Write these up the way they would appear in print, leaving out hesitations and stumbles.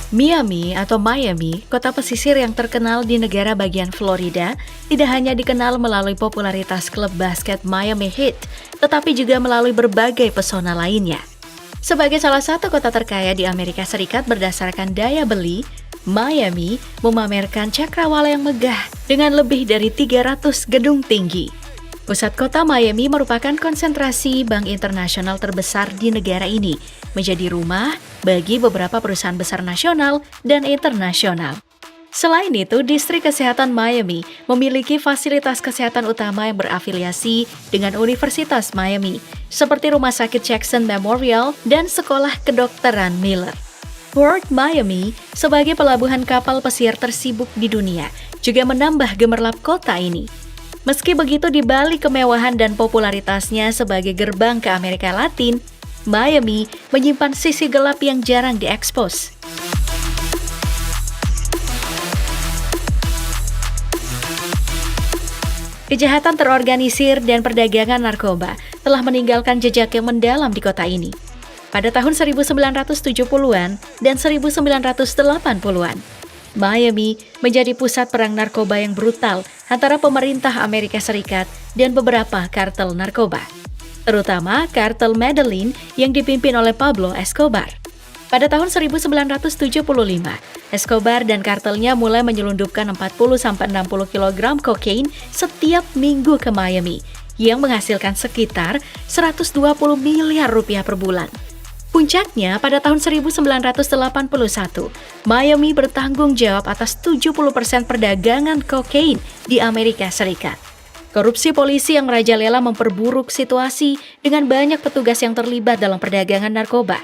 Miami atau Miami, kota pesisir yang terkenal di negara bagian Florida, tidak hanya dikenal melalui popularitas klub basket Miami Heat, tetapi juga melalui berbagai pesona lainnya. Sebagai salah satu kota terkaya di Amerika Serikat berdasarkan daya beli, Miami memamerkan cakrawala yang megah dengan lebih dari 300 gedung tinggi. Pusat kota Miami merupakan konsentrasi bank internasional terbesar di negara ini, menjadi rumah bagi beberapa perusahaan besar nasional dan internasional. Selain itu, distrik kesehatan Miami memiliki fasilitas kesehatan utama yang berafiliasi dengan Universitas Miami, seperti Rumah Sakit Jackson Memorial dan Sekolah Kedokteran Miller. Port Miami, sebagai pelabuhan kapal pesiar tersibuk di dunia, juga menambah gemerlap kota ini. Meski begitu, di balik kemewahan dan popularitasnya sebagai gerbang ke Amerika Latin, Miami menyimpan sisi gelap yang jarang diekspos. Kejahatan terorganisir dan perdagangan narkoba telah meninggalkan jejak yang mendalam di kota ini. Pada tahun 1970-an dan 1980-an, Miami menjadi pusat perang narkoba yang brutal antara pemerintah Amerika Serikat dan beberapa kartel narkoba, terutama kartel Medellin yang dipimpin oleh Pablo Escobar. Pada tahun 1975, Escobar dan kartelnya mulai menyelundupkan 40-60 kg kokain setiap minggu ke Miami, yang menghasilkan sekitar 120 miliar rupiah per bulan. Puncaknya, pada tahun 1981, Miami bertanggung jawab atas 70% perdagangan kokain di Amerika Serikat. Korupsi polisi yang merajalela memperburuk situasi dengan banyak petugas yang terlibat dalam perdagangan narkoba.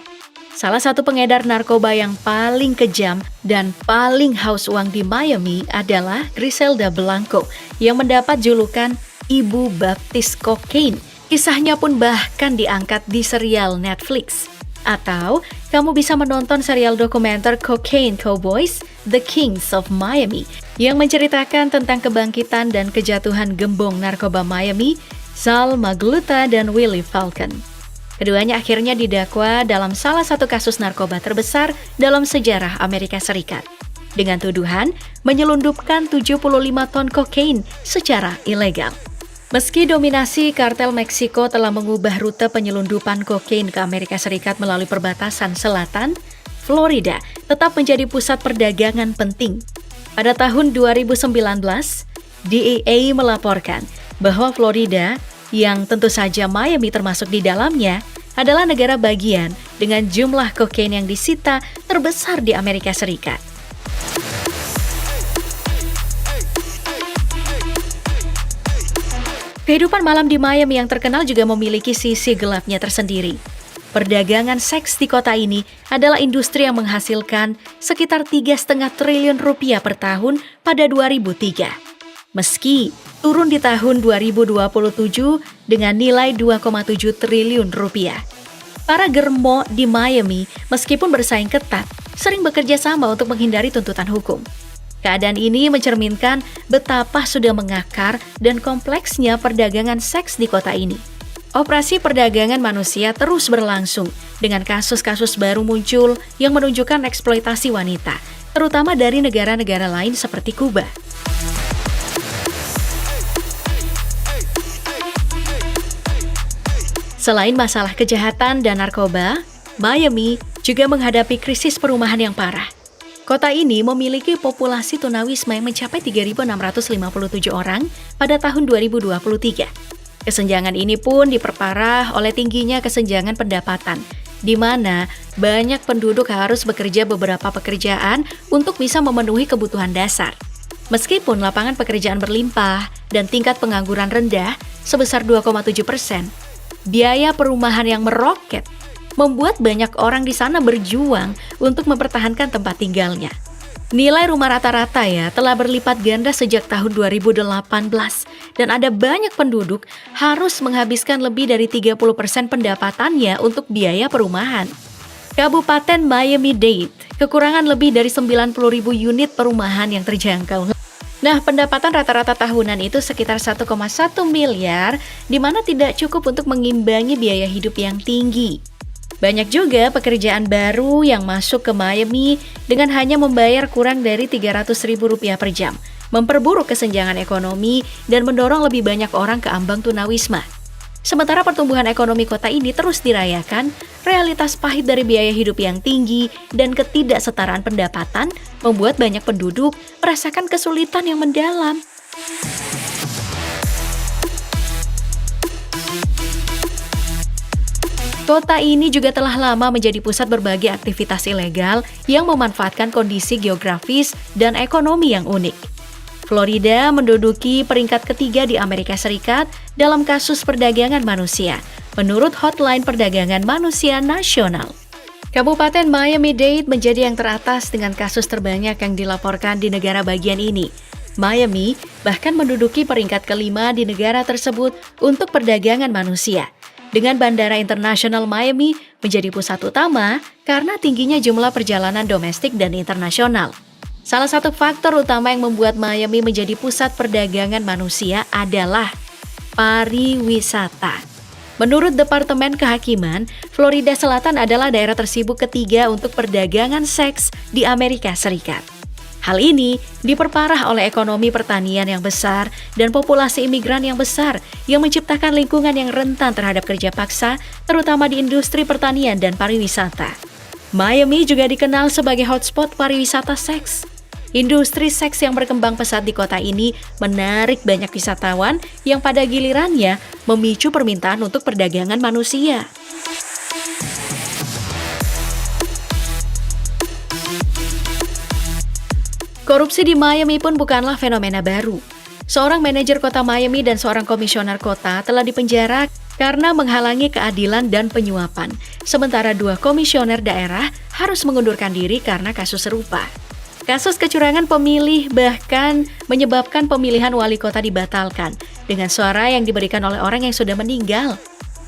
Salah satu pengedar narkoba yang paling kejam dan paling haus uang di Miami adalah Griselda Blanco, yang mendapat julukan Ibu Baptis Kokain. Kisahnya pun bahkan diangkat di serial Netflix. Atau, kamu bisa menonton serial dokumenter Cocaine Cowboys, The Kings of Miami, yang menceritakan tentang kebangkitan dan kejatuhan gembong narkoba Miami, Sal Magluta dan Willie Falcon. Keduanya akhirnya didakwa dalam salah satu kasus narkoba terbesar dalam sejarah Amerika Serikat, dengan tuduhan menyelundupkan 75 ton kokain secara ilegal. Meski dominasi kartel Meksiko telah mengubah rute penyelundupan kokain ke Amerika Serikat melalui perbatasan selatan, Florida tetap menjadi pusat perdagangan penting. Pada tahun 2019, DEA melaporkan bahwa Florida, yang tentu saja Miami termasuk di dalamnya, adalah negara bagian dengan jumlah kokain yang disita terbesar di Amerika Serikat. Kehidupan malam di Miami yang terkenal juga memiliki sisi gelapnya tersendiri. Perdagangan seks di kota ini adalah industri yang menghasilkan sekitar 3,5 triliun rupiah per tahun pada 2003. Meski turun di tahun 2027 dengan nilai 2,7 triliun rupiah. Para germo di Miami, meskipun bersaing ketat, sering bekerja sama untuk menghindari tuntutan hukum. Keadaan ini mencerminkan betapa sudah mengakar dan kompleksnya perdagangan seks di kota ini. Operasi perdagangan manusia terus berlangsung, dengan kasus-kasus baru muncul yang menunjukkan eksploitasi wanita, terutama dari negara-negara lain seperti Kuba. Selain masalah kejahatan dan narkoba, Miami juga menghadapi krisis perumahan yang parah. Kota ini memiliki populasi tunawisma yang mencapai 3.657 orang pada tahun 2023. Kesenjangan ini pun diperparah oleh tingginya kesenjangan pendapatan, di mana banyak penduduk harus bekerja beberapa pekerjaan untuk bisa memenuhi kebutuhan dasar. Meskipun lapangan pekerjaan berlimpah dan tingkat pengangguran rendah sebesar 2,7%, biaya perumahan yang meroket membuat banyak orang di sana berjuang untuk mempertahankan tempat tinggalnya. Nilai rumah rata-rata telah berlipat ganda sejak tahun 2018 dan ada banyak penduduk harus menghabiskan lebih dari 30% pendapatannya untuk biaya perumahan. Kabupaten Miami-Dade kekurangan lebih dari 90.000 unit perumahan yang terjangkau. Nah, pendapatan rata-rata tahunan itu sekitar 1,1 miliar, di mana tidak cukup untuk mengimbangi biaya hidup yang tinggi. Banyak juga pekerjaan baru yang masuk ke Miami dengan hanya membayar kurang dari Rp300.000 per jam, memperburuk kesenjangan ekonomi dan mendorong lebih banyak orang ke ambang tunawisma. Sementara pertumbuhan ekonomi kota ini terus dirayakan, realitas pahit dari biaya hidup yang tinggi dan ketidaksetaraan pendapatan membuat banyak penduduk merasakan kesulitan yang mendalam. Kota ini juga telah lama menjadi pusat berbagai aktivitas ilegal yang memanfaatkan kondisi geografis dan ekonomi yang unik. Florida menduduki peringkat ketiga di Amerika Serikat dalam kasus perdagangan manusia, menurut Hotline Perdagangan Manusia Nasional. Kabupaten Miami-Dade menjadi yang teratas dengan kasus terbanyak yang dilaporkan di negara bagian ini. Miami bahkan menduduki peringkat kelima di negara tersebut untuk perdagangan manusia, dengan Bandara Internasional Miami menjadi pusat utama karena tingginya jumlah perjalanan domestik dan internasional. Salah satu faktor utama yang membuat Miami menjadi pusat perdagangan manusia adalah pariwisata. Menurut Departemen Kehakiman, Florida Selatan adalah daerah tersibuk ketiga untuk perdagangan seks di Amerika Serikat. Hal ini diperparah oleh ekonomi pertanian yang besar dan populasi imigran yang besar yang menciptakan lingkungan yang rentan terhadap kerja paksa, terutama di industri pertanian dan pariwisata. Miami juga dikenal sebagai hotspot pariwisata seks. Industri seks yang berkembang pesat di kota ini menarik banyak wisatawan yang pada gilirannya memicu permintaan untuk perdagangan manusia. Korupsi di Miami pun bukanlah fenomena baru. Seorang manajer kota Miami dan seorang komisioner kota telah dipenjara karena menghalangi keadilan dan penyuapan, sementara 2 komisioner daerah harus mengundurkan diri karena kasus serupa. Kasus kecurangan pemilih bahkan menyebabkan pemilihan wali kota dibatalkan dengan suara yang diberikan oleh orang yang sudah meninggal.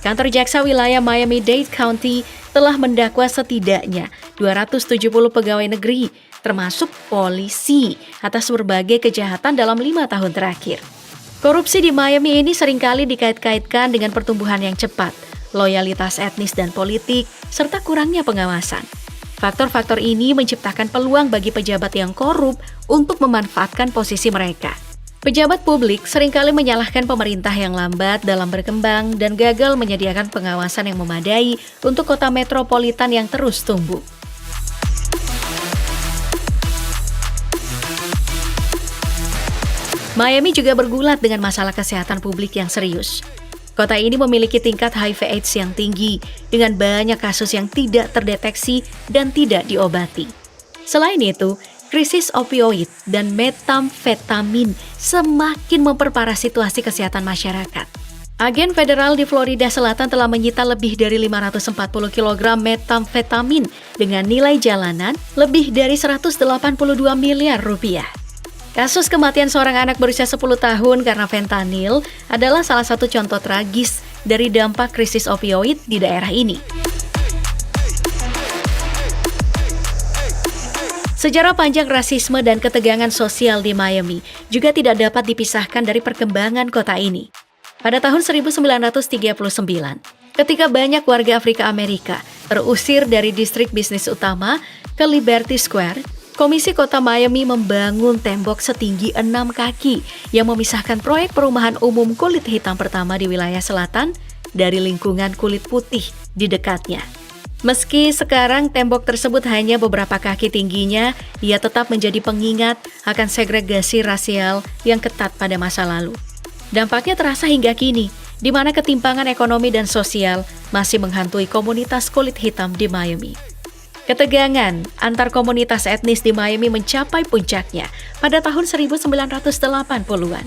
Kantor jaksa wilayah Miami-Dade County telah mendakwa setidaknya 270 pegawai negeri, termasuk polisi, atas berbagai kejahatan dalam 5 tahun terakhir. Korupsi di Miami ini seringkali dikait-kaitkan dengan pertumbuhan yang cepat, loyalitas etnis dan politik, serta kurangnya pengawasan. Faktor-faktor ini menciptakan peluang bagi pejabat yang korup untuk memanfaatkan posisi mereka. Pejabat publik seringkali menyalahkan pemerintah yang lambat dalam berkembang dan gagal menyediakan pengawasan yang memadai untuk kota metropolitan yang terus tumbuh. Miami juga bergulat dengan masalah kesehatan publik yang serius. Kota ini memiliki tingkat HIV/AIDS yang tinggi, dengan banyak kasus yang tidak terdeteksi dan tidak diobati. Selain itu, krisis opioid dan metamfetamin semakin memperparah situasi kesehatan masyarakat. Agen federal di Florida Selatan telah menyita lebih dari 540 kg metamfetamin dengan nilai jalanan lebih dari 182 miliar rupiah. Kasus kematian seorang anak berusia 10 tahun karena fentanyl adalah salah satu contoh tragis dari dampak krisis opioid di daerah ini. Sejarah panjang rasisme dan ketegangan sosial di Miami juga tidak dapat dipisahkan dari perkembangan kota ini. Pada tahun 1939, ketika banyak warga Afrika Amerika terusir dari distrik bisnis utama ke Liberty Square, Komisi Kota Miami membangun tembok setinggi 6 kaki yang memisahkan proyek perumahan umum kulit hitam pertama di wilayah selatan dari lingkungan kulit putih di dekatnya. Meski sekarang tembok tersebut hanya beberapa kaki tingginya, ia tetap menjadi pengingat akan segregasi rasial yang ketat pada masa lalu. Dampaknya terasa hingga kini, di mana ketimpangan ekonomi dan sosial masih menghantui komunitas kulit hitam di Miami. Ketegangan antar komunitas etnis di Miami mencapai puncaknya pada tahun 1980-an.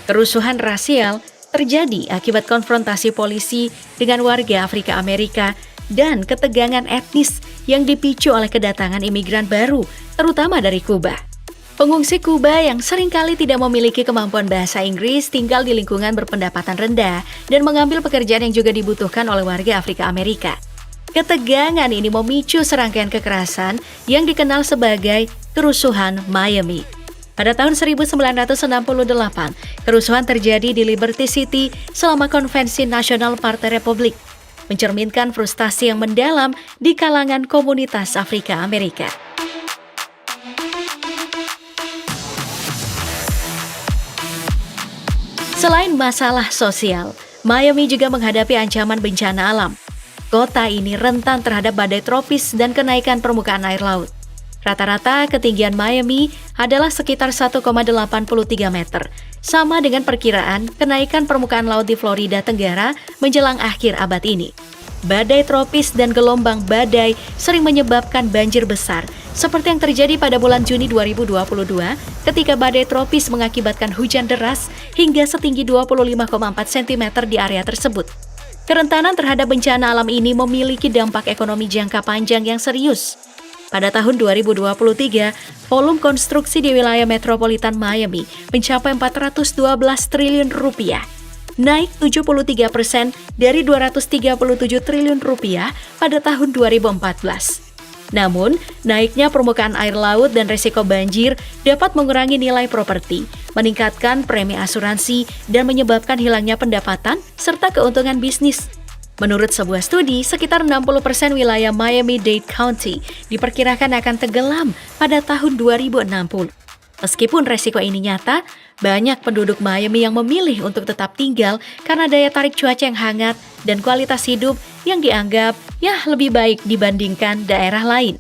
Kerusuhan rasial terjadi akibat konfrontasi polisi dengan warga Afrika Amerika dan ketegangan etnis yang dipicu oleh kedatangan imigran baru, terutama dari Kuba. Pengungsi Kuba yang seringkali tidak memiliki kemampuan bahasa Inggris tinggal di lingkungan berpendapatan rendah dan mengambil pekerjaan yang juga dibutuhkan oleh warga Afrika Amerika. Ketegangan ini memicu serangkaian kekerasan yang dikenal sebagai kerusuhan Miami. Pada tahun 1968, kerusuhan terjadi di Liberty City selama konvensi nasional Partai Republik. mencerminkan frustasi yang mendalam di kalangan komunitas Afrika Amerika. Selain masalah sosial, Miami juga menghadapi ancaman bencana alam. Kota ini rentan terhadap badai tropis dan kenaikan permukaan air laut. Rata-rata ketinggian Miami adalah sekitar 1,83 meter, sama dengan perkiraan kenaikan permukaan laut di Florida Tenggara menjelang akhir abad ini. Badai tropis dan gelombang badai sering menyebabkan banjir besar, seperti yang terjadi pada bulan Juni 2022 ketika badai tropis mengakibatkan hujan deras hingga setinggi 25,4 cm di area tersebut. Kerentanan terhadap bencana alam ini memiliki dampak ekonomi jangka panjang yang serius. Pada tahun 2023, volume konstruksi di wilayah metropolitan Miami mencapai 412 triliun rupiah, naik 73% dari 237 triliun rupiah pada tahun 2014. Namun, naiknya permukaan air laut dan resiko banjir dapat mengurangi nilai properti, meningkatkan premi asuransi, dan menyebabkan hilangnya pendapatan serta keuntungan bisnis. Menurut sebuah studi, sekitar 60% wilayah Miami-Dade County diperkirakan akan tenggelam pada tahun 2060. Meskipun resiko ini nyata, banyak penduduk Miami yang memilih untuk tetap tinggal karena daya tarik cuaca yang hangat dan kualitas hidup yang dianggap lebih baik dibandingkan daerah lain.